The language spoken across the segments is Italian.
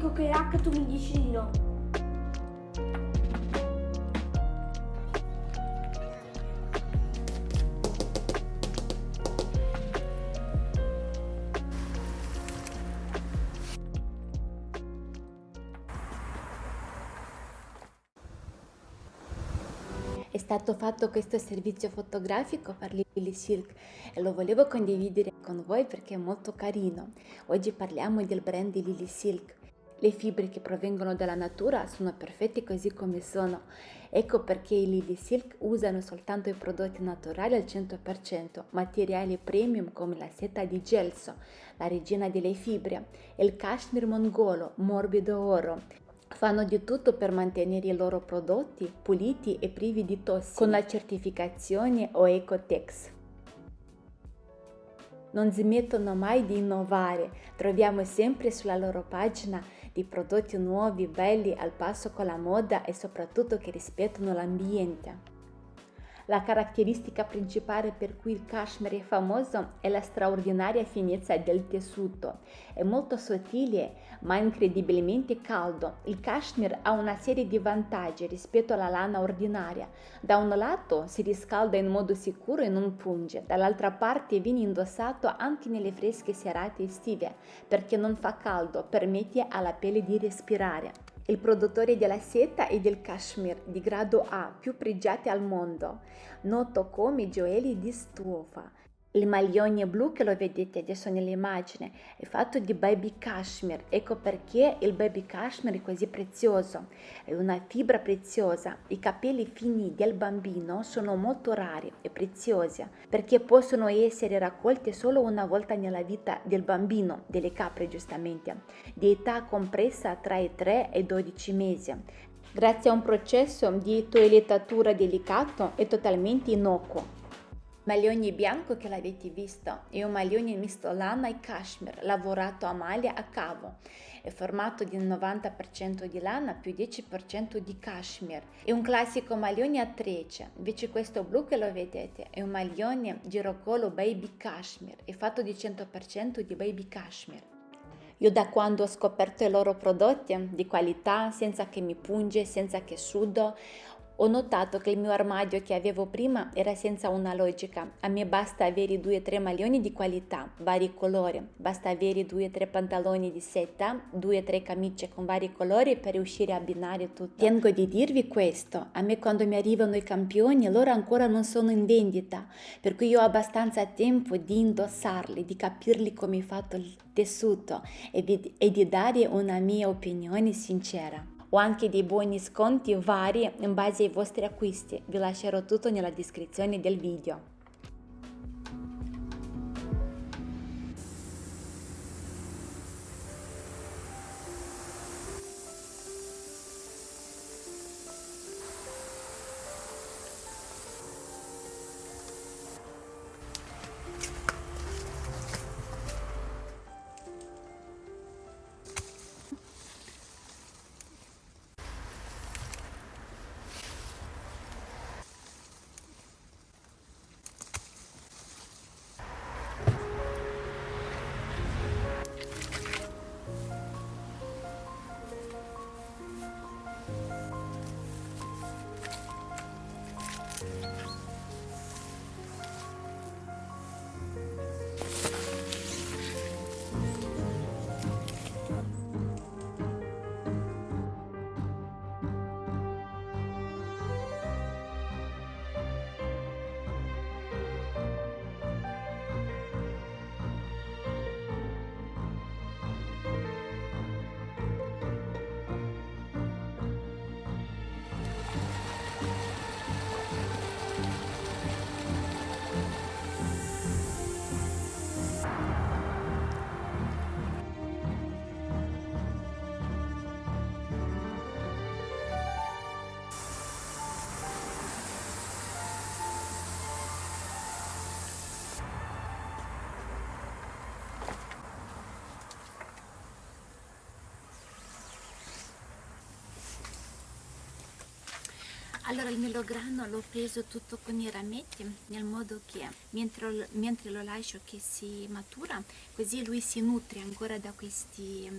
Ecco che H tu mi dici di no. È stato fatto questo servizio fotografico per Lily Silk e lo volevo condividere con voi perché è molto carino. Oggi parliamo del brand di Lily Silk. Le fibre che provengono dalla natura sono perfette così come sono. Ecco perché i Lily Silk usano soltanto i prodotti naturali al 100%, materiali premium come la seta di gelso, la regina delle fibre, e il cashmere mongolo, morbido oro. Fanno di tutto per mantenere i loro prodotti puliti e privi di tossini con la certificazione Oecotex. Non smettono mai di innovare, troviamo sempre sulla loro pagina di prodotti nuovi, belli, al passo con la moda e soprattutto che rispettano l'ambiente. La caratteristica principale per cui il cashmere è famoso è la straordinaria finezza del tessuto. È molto sottile ma incredibilmente caldo. Il cashmere ha una serie di vantaggi rispetto alla lana ordinaria. Da un lato si riscalda in modo sicuro e non punge, dall'altra parte viene indossato anche nelle fresche serate estive perché non fa caldo, permette alla pelle di respirare. Il produttore della seta e del cashmere di grado A più pregiati al mondo, noto come gioielli di stufa. Il maglione blu che lo vedete adesso nell'immagine è fatto di baby cashmere, ecco perché il baby cashmere è così prezioso, è una fibra preziosa. I capelli fini del bambino sono molto rari e preziosi perché possono essere raccolti solo una volta nella vita del bambino, delle capre giustamente, di età compresa tra i 3 e i 12 mesi. Grazie a un processo di toilettatura delicato e totalmente innocuo. Maglione bianco che l'avete visto è un maglione misto lana e cashmere lavorato a maglia a cavo. È formato di 90% di lana più 10% di cashmere. È un classico maglione a trecce, invece questo blu che lo vedete è un maglione girocollo baby cashmere, è fatto di 100% di baby cashmere. Io da quando ho scoperto i loro prodotti di qualità, senza che mi punge, senza che sudo, ho notato che il mio armadio che avevo prima era senza una logica. A me basta avere 2-3 maglioni di qualità, vari colori, basta avere 2-3 pantaloni di seta, 2-3 camicie con vari colori per riuscire a abbinare tutto. Tengo di dirvi questo, a me quando mi arrivano i campioni loro ancora non sono in vendita, per cui io ho abbastanza tempo di indossarli, di capirli come è fatto il tessuto e di dare una mia opinione sincera. Ho anche dei buoni sconti vari in base ai vostri acquisti, vi lascerò tutto nella descrizione del video. Allora il melograno l'ho preso tutto con i rametti, nel modo che mentre lo lascio che si matura, così lui si nutre ancora da questi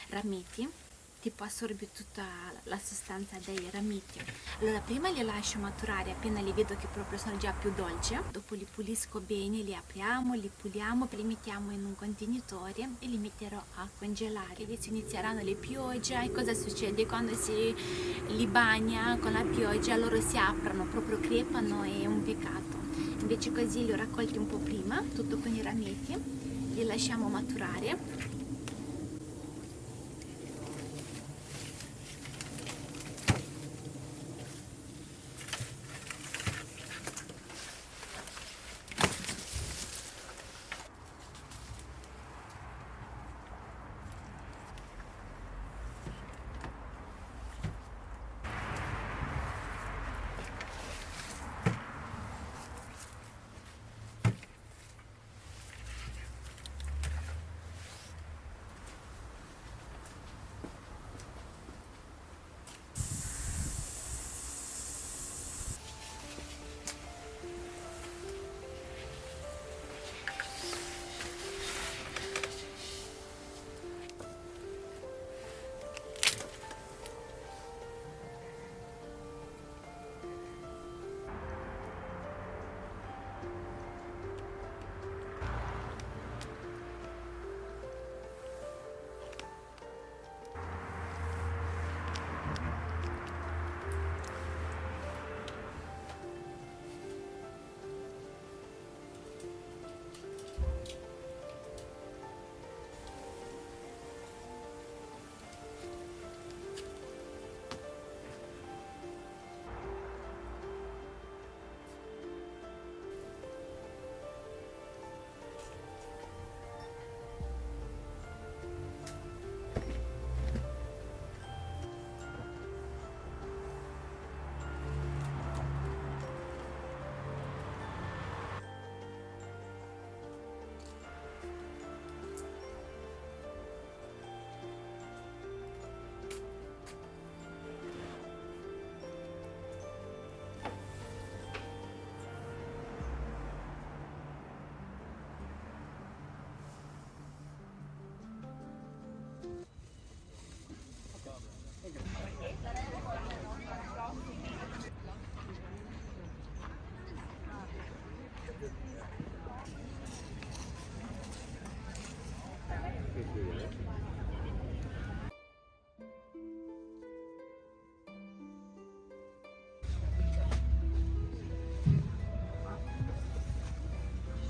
rametti. tipo assorbe tutta la sostanza dei ramiti. Allora prima li lascio maturare, appena li vedo che proprio sono già più dolci, dopo li pulisco bene, li apriamo, li puliamo, li mettiamo in un contenitore e li metterò a congelare. Adesso inizieranno le piogge e cosa succede? Quando si li bagna con la pioggia loro si aprono, proprio crepano, è un peccato. Invece così li ho raccolti un po' prima, tutto con i rametti, li lasciamo maturare.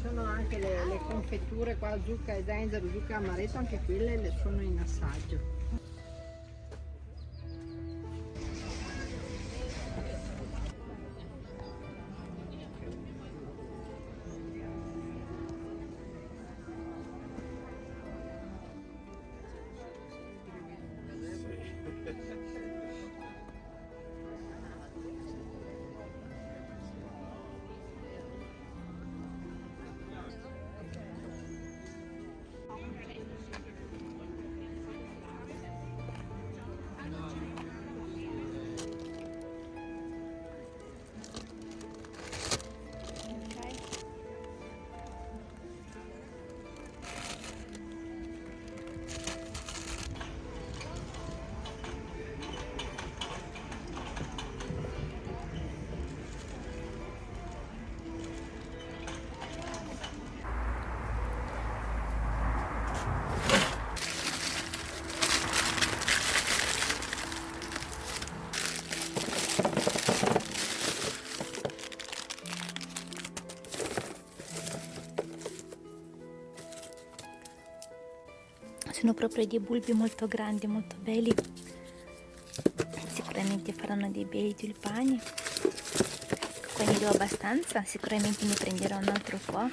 Sono anche le confetture qua, zucca e zenzero, zucca e amaretto, anche quelle le sono in assaggio. Sono proprio dei bulbi molto grandi, molto belli, sicuramente faranno dei bei tulipani. Qua ne ho abbastanza, sicuramente ne prenderò un altro po'.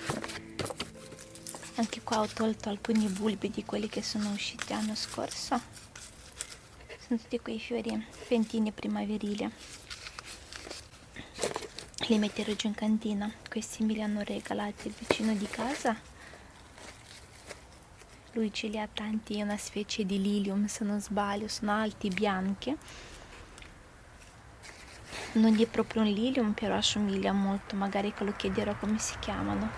Anche qua ho tolto alcuni bulbi di quelli che sono usciti l'anno scorso, sono tutti quei fiori pentini primaverili. Li metterò giù in cantina, questi me li hanno regalati il vicino di casa. Lui ce li ha tanti, è una specie di lilium se non sbaglio, sono alti, bianchi. Non è proprio un lilium, però assomiglia molto, magari che lo chiederò come si chiamano.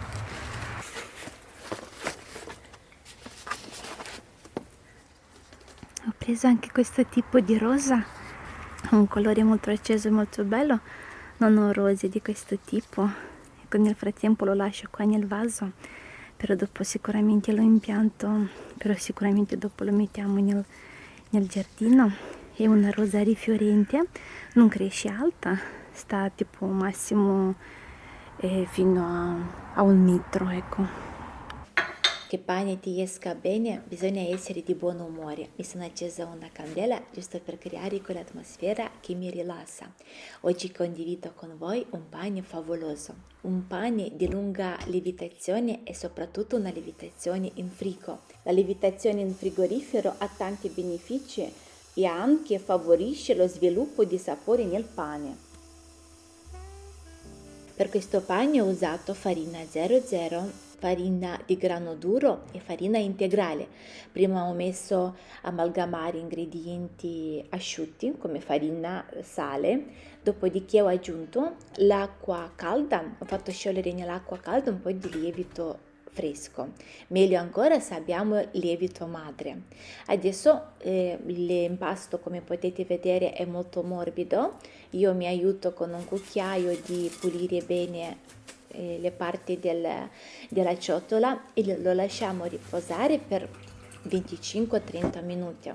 preso anche questo tipo di rosa, un colore molto acceso e molto bello. Non ho rose di questo tipo, ecco, nel frattempo lo lascio qua nel vaso, però dopo sicuramente lo impianto, però sicuramente dopo lo mettiamo nel giardino. È una rosa rifiorente, non cresce alta, sta tipo massimo fino a 1 metro, ecco. Che pane ti esca bene, bisogna essere di buon umore. Mi sono accesa una candela giusto per creare quell'atmosfera che mi rilassa. Oggi condivido con voi un pane favoloso, un pane di lunga lievitazione e soprattutto una lievitazione in frigo. La lievitazione in frigorifero ha tanti benefici e anche favorisce lo sviluppo di sapori nel pane. Per questo pane ho usato farina 00, farina di grano duro e farina integrale. Prima ho messo amalgamare ingredienti asciutti come farina, sale, dopodiché ho aggiunto l'acqua calda, ho fatto sciogliere nell'acqua calda un po' di lievito fresco, meglio ancora se abbiamo lievito madre. Adesso l'impasto, come potete vedere, è molto morbido. Io mi aiuto con un cucchiaio di pulire bene le parti della ciotola e lo lasciamo riposare per 25-30 minuti.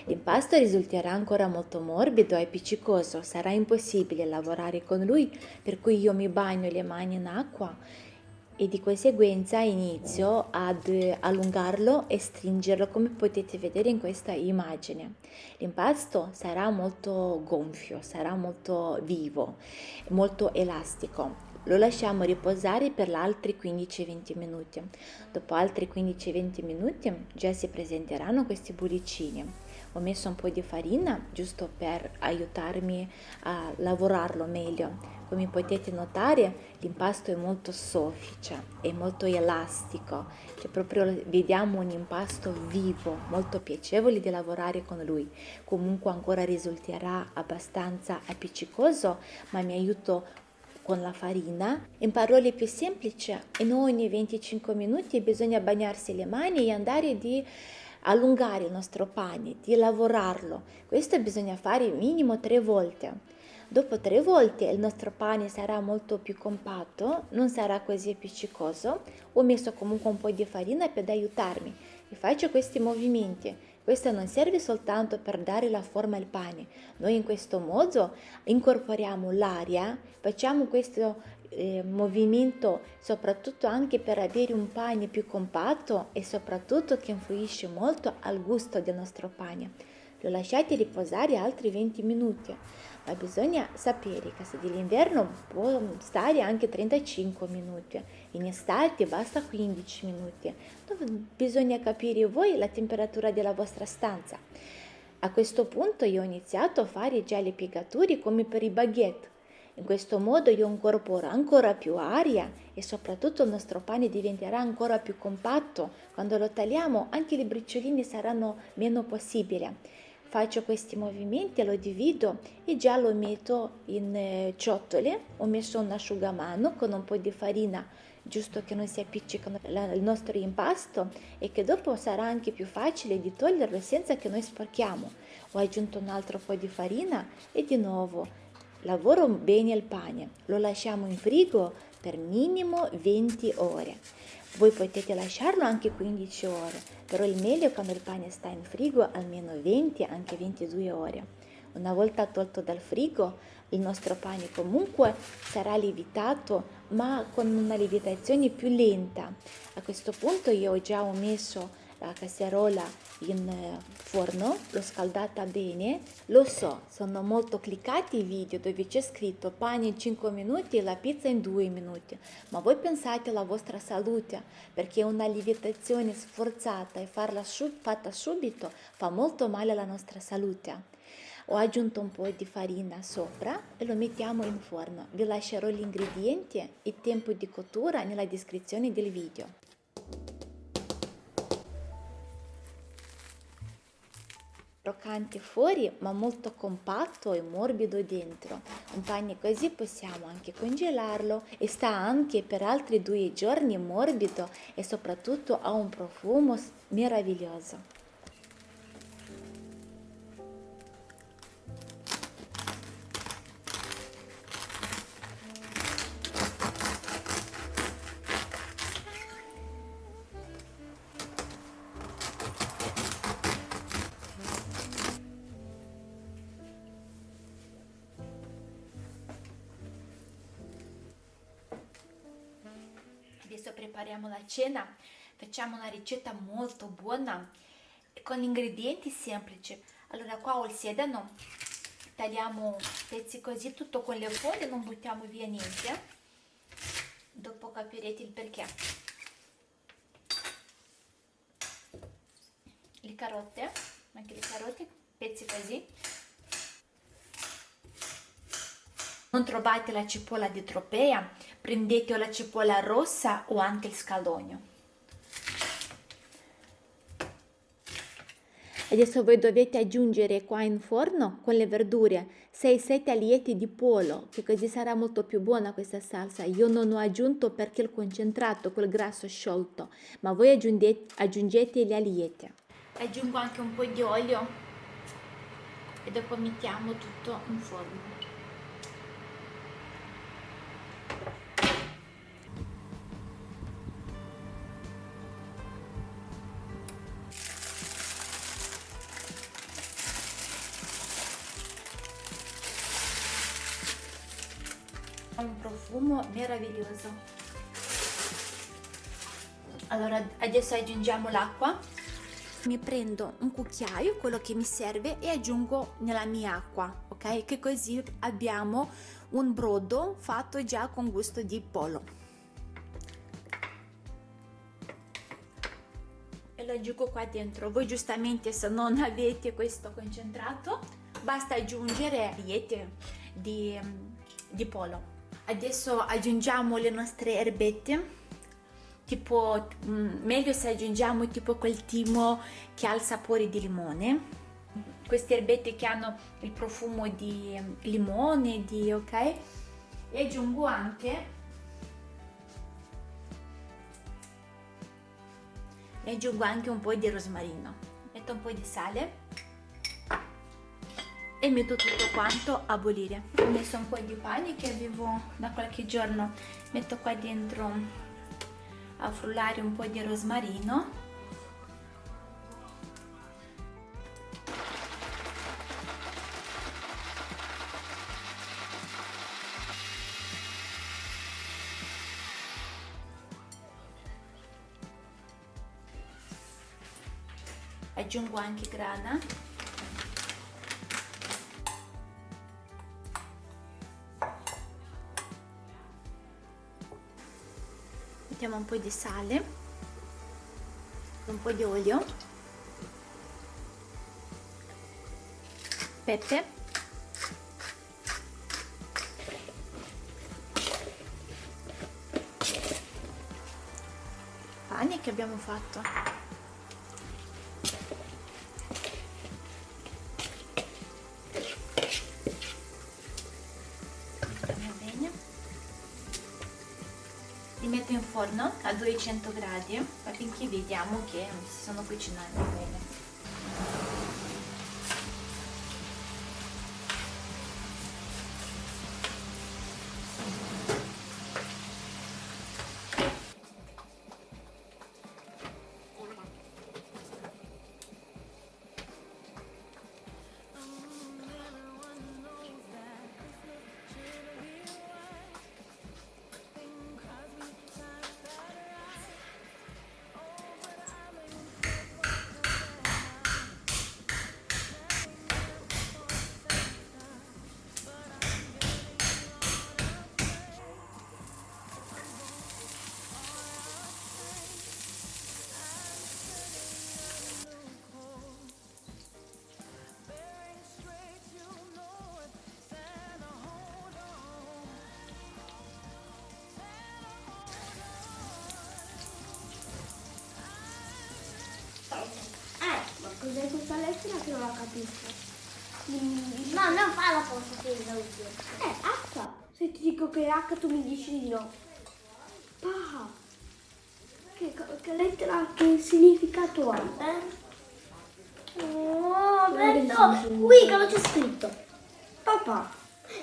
L'impasto risulterà ancora molto morbido e appiccicoso, sarà impossibile lavorare con lui, per cui io mi bagno le mani in acqua e di conseguenza inizio ad allungarlo e stringerlo, come potete vedere in questa immagine. L'impasto sarà molto gonfio, sarà molto vivo, molto elastico. Lo lasciamo riposare per altri 15-20 minuti. Dopo altri 15-20 minuti già si presenteranno questi bollicini. Ho messo un po' di farina giusto per aiutarmi a lavorarlo meglio. Come potete notare, l'impasto è molto soffice, è molto elastico, cioè proprio vediamo un impasto vivo, molto piacevole di lavorare con lui. Comunque ancora risulterà abbastanza appiccicoso, ma mi aiuto con la farina. In parole più semplici, in ogni 25 minuti bisogna bagnarsi le mani e andare di allungare il nostro pane, di lavorarlo. Questo bisogna fare minimo 3 volte. Dopo 3 volte il nostro pane sarà molto più compatto, non sarà così appiccicoso. Ho messo comunque un po' di farina per aiutarmi e faccio questi movimenti. Questo non serve soltanto per dare la forma al pane. Noi in questo modo incorporiamo l'aria, facciamo questo movimento soprattutto anche per avere un pane più compatto e soprattutto che influisce molto al gusto del nostro pane. Lo lasciate riposare altri 20 minuti, ma bisogna sapere che se dell'inverno può stare anche 35 minuti, in estate basta 15 minuti. Bisogna capire voi la temperatura della vostra stanza. A questo punto io ho iniziato a fare già le piegature come per i baguette. In questo modo io incorporo ancora più aria e soprattutto il nostro pane diventerà ancora più compatto. Quando lo tagliamo anche le bricioline saranno meno possibili. Faccio questi movimenti, lo divido e già lo metto in ciotole. Ho messo un asciugamano con un po' di farina, giusto che non si appiccica il nostro impasto e che dopo sarà anche più facile di toglierlo senza che noi sporchiamo. Ho aggiunto un altro po' di farina e di nuovo lavoro bene il pane, lo lasciamo in frigo per minimo 20 ore. Voi potete lasciarlo anche 15 ore, però il meglio è quando il pane sta in frigo almeno 20, anche 22 ore. Una volta tolto dal frigo, il nostro pane comunque sarà lievitato, ma con una lievitazione più lenta. A questo punto io già ho messo la casseruola in forno, l'ho scaldata bene. Lo so, sono molto cliccati i video dove c'è scritto pane in 5 minuti e la pizza in 2 minuti, ma voi pensate alla vostra salute, perché una lievitazione sforzata e fatta subito fa molto male alla nostra salute. Ho aggiunto un po' di farina sopra e lo mettiamo in forno. Vi lascerò gli ingredienti e il tempo di cottura nella descrizione del video. Croccante fuori ma molto compatto e morbido dentro. Un pane così possiamo anche congelarlo e sta anche per altri 2 giorni morbido e soprattutto ha un profumo meraviglioso. Adesso prepariamo la cena, facciamo una ricetta molto buona con ingredienti semplici. Allora qua ho il sedano, tagliamo pezzi così, tutto con le foglie, non buttiamo via niente, dopo capirete il perché. Le carote, anche le carote, pezzi così. Non trovate la cipolla di tropea, prendete o la cipolla rossa o anche il scalogno. Adesso voi dovete aggiungere qua in forno con le verdure 6-7 aglietti di pollo, che così sarà molto più buona questa salsa. Io non ho aggiunto perché il concentrato col grasso sciolto, ma voi aggiungete gli aglietti. Aggiungo anche un po' di olio e dopo mettiamo tutto in forno. Ha un profumo meraviglioso. Allora adesso aggiungiamo l'acqua. Mi prendo un cucchiaio, quello che mi serve, e aggiungo nella mia acqua, ok? Che così abbiamo un brodo fatto già con gusto di pollo. E lo aggiungo qua dentro. Voi giustamente, se non avete questo concentrato, basta aggiungere liete di pollo. Adesso aggiungiamo le nostre erbette, tipo meglio se aggiungiamo tipo quel timo che ha il sapore di limone, queste erbette che hanno il profumo di limone, ok? E aggiungo anche un po' di rosmarino, metto un po' di sale e metto tutto quanto a bollire. Ho messo un po' di pane che avevo da qualche giorno, metto qua dentro a frullare un po' di rosmarino. Aggiungo anche grana. Mettiamo un po' di sale, un po' di olio, pepe, pane che abbiamo fatto. Va bene. Li metto in forno a 200 gradi affinché vediamo che si sono cucinati bene. Ma cos'è questa lettera che non la capisco? No, non fa la posta che H. Se ti dico che è H tu mi dici di no. Pa. Che lettera, che significato ha? Oh, bello! Qui cosa c'è scritto? Papà.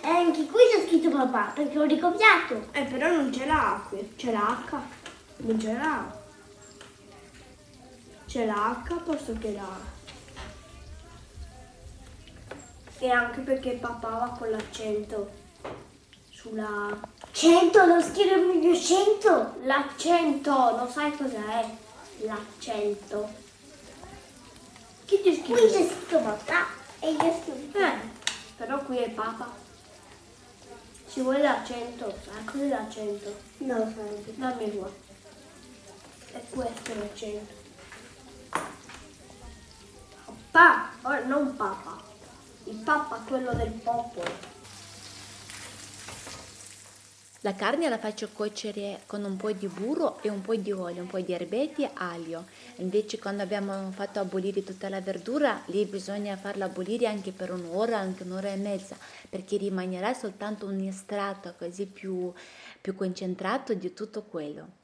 E anche qui c'è scritto papà, perché l'ho ricopiato. Però non c'è la A qui. C'è la H. Non c'è la A. C'è la H posto che la A. E anche perché papà va con l'accento sulla 100, non scrivermi più 100. L'accento, non sai cos'è? L'accento. Chi ti scrive? Qui c'è scritto papà e io scrivo. Però qui è papa. Ci vuole l'accento, sai cos'è l'accento? Non lo so. Dammi qua. E questo è l'accento. Non papa. Il papa è quello del popolo. La carne la faccio cuocere con un po' di burro e un po' di olio, un po' di erbette e aglio. Invece quando abbiamo fatto abolire tutta la verdura, lì bisogna farla abolire anche per un'ora, anche un'ora e mezza, perché rimanerà soltanto un estratto così più concentrato di tutto quello.